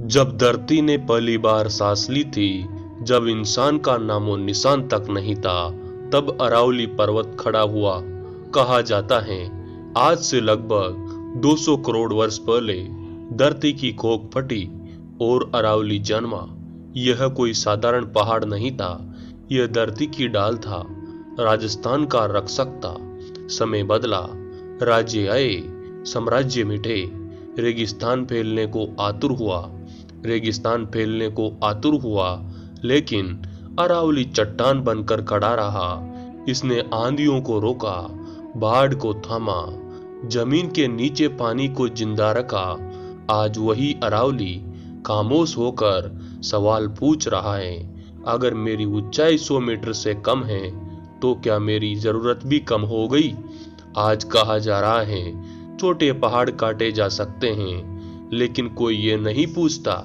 जब धरती ने पहली बार सांस ली थी, जब इंसान का नामो निशान तक नहीं था, तब अरावली पर्वत खड़ा हुआ। कहा जाता है आज से लगभग 200 करोड़ वर्ष पहले धरती की खोख फटी और अरावली जन्मा। यह कोई साधारण पहाड़ नहीं था, यह धरती की ढाल था, राजस्थान का रक्षक था। समय बदला, राज्य आए, साम्राज्य मिटे, रेगिस्तान फैलने को आतुर हुआ, लेकिन अरावली चट्टान बनकर खड़ा रहा। इसने आंधियों को रोका, बाढ़ को थामा, जमीन के नीचे पानी को जिंदा रखा। आज वही अरावली खामोश होकर सवाल पूछ रहा है, अगर मेरी ऊंचाई 100 मीटर से कम है तो क्या मेरी जरूरत भी कम हो गई? आज कहा जा रहा है छोटे पहाड़ काटे जा सकते हैं, लेकिन कोई ये नहीं पूछता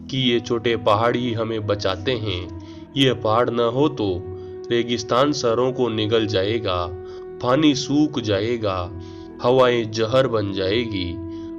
कि ये छोटे पहाड़ ही हमें बचाते हैं। ये पहाड़ न हो तो रेगिस्तान शहरों को निगल जाएगा, पानी सूख जाएगा, हवाएं जहर बन जाएगी।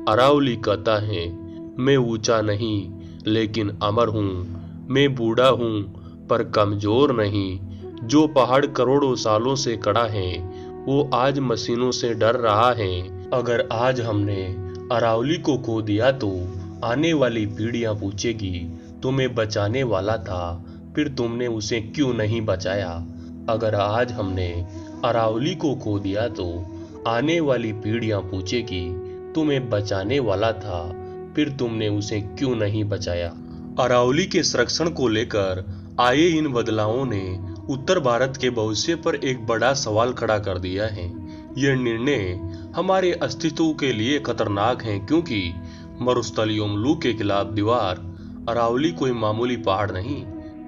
अरावली कहता है, मैं ऊंचा नहीं लेकिन अमर हूँ, मैं बूढ़ा हूँ पर कमजोर नहीं। जो पहाड़ करोड़ों सालों से खड़ा है, वो आज मशीनों से डर रहा है। अगर आज हमने अरावली को खो दिया तो आने वाली पीढ़ियां पूछेगी, तुम्हें बचाने वाला था, फिर तुमने उसे क्यों नहीं बचाया? अगर आज हमने अरावली को खो दिया तो आने वाली पीढ़ियां पूछेगी, तुम्हें बचाने वाला था, फिर तुमने उसे क्यों नहीं बचाया? अरावली के संरक्षण को लेकर आए इन बदलावों ने उत्तर भारत के भविष्य पर एक बड़ा सवाल खड़ा कर दिया है। यह निर्णय हमारे अस्तित्व के लिए खतरनाक है, क्योंकि मरुस्थलीय के खिलाफ दीवार अरावली कोई मामूली पहाड़ नहीं,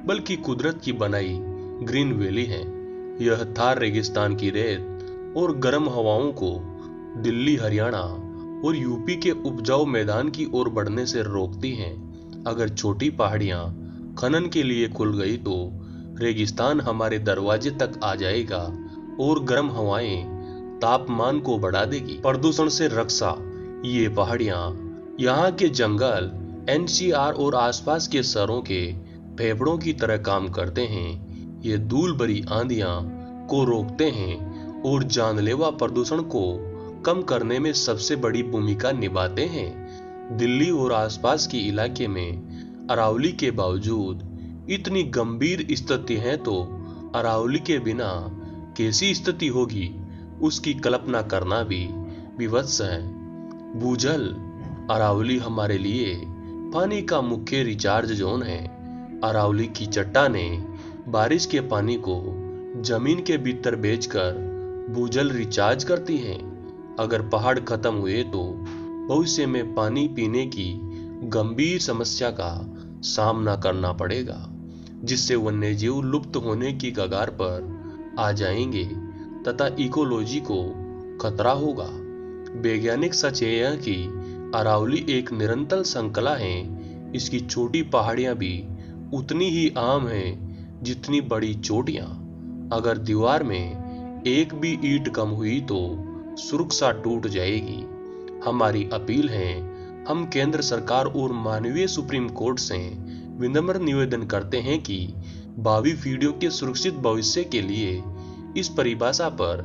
बल्कि कुदरत की बनाई ग्रीन वैली है। यह थार रेगिस्तान की रेत और गर्म हवाओं को दिल्ली, हरियाणा और यूपी के उपजाऊ मैदान की ओर बढ़ने से रोकती है। अगर छोटी पहाड़ियां खनन के लिए खुल गई तो रेगिस्तान हमारे दरवाजे तक आ जाएगा और गर्म हवाएं तापमान को बढ़ा देगी। प्रदूषण से रक्षा, ये पहाड़ियां, यहाँ के जंगल एनसीआर और आसपास के शहरों के फेफड़ों की तरह काम करते हैं। ये धूल भरी आंधियां को रोकते हैं और जानलेवा प्रदूषण को कम करने में सबसे बड़ी भूमिका निभाते हैं। दिल्ली और आसपास के इलाके में अरावली के बावजूद इतनी गंभीर स्थिति है, तो अरावली के बिना कैसी स्थिति होगी, उसकी कल्पना करना भी विवश है। भूजल, अरावली हमारे लिए पानी का मुख्य रिचार्ज जोन है। अरावली की चट्टानें बारिश के पानी को जमीन के भीतर भेजकर भूजल रिचार्ज करती हैं। अगर पहाड़ खत्म हुए तो भविष्य में पानी पीने की गंभीर समस्या का सामना करना पड़ेगा, जिससे वन्यजीव लुप्त होने की कगार पर आ जाएंगे तथा इकोलॉजी को खतरा होगा। वैज्ञानिक सच यह है कि अरावली एक निरंतर श्रृंखला है। इसकी छोटी पहाड़ियां भी उतनी ही आम हैं जितनी बड़ी चोटियां। अगर दीवार में एक भी ईंट कम हुई तो सुरक्षा टूट जाएगी। हमारी अपील है, हम केंद्र सरकार और मानवीय सुप्रीम कोर्ट से विनम्र निवेदन करते हैं कि भावी पीढ़ियों के सुरक्षित भविष्य के लिए इस परिभाषा पर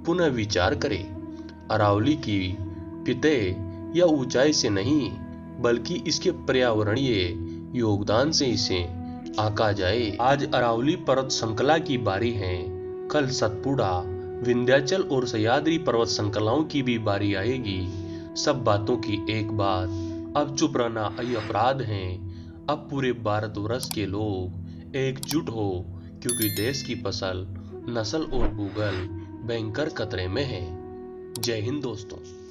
पुनः विचार करें। अरावली की फतेह या ऊंचाई से नहीं, बल्कि इसके पर्यावरणीय योगदान से इसे आंका जाए। आज अरावली पर्वत श्रृंखला की बारी है, कल सतपुड़ा, विंध्याचल और सह्याद्री पर्वत श्रृंखलाओं की भी बारी आएगी। सब बातों की एक बात, अब चुप रहना अपराध है। अब पूरे भारतवर्ष के लोग एकजुट हो, क्योंकि देश की फसल, नस्ल और भूगोल भयंकर खतरे में है। जय हिंद दोस्तों।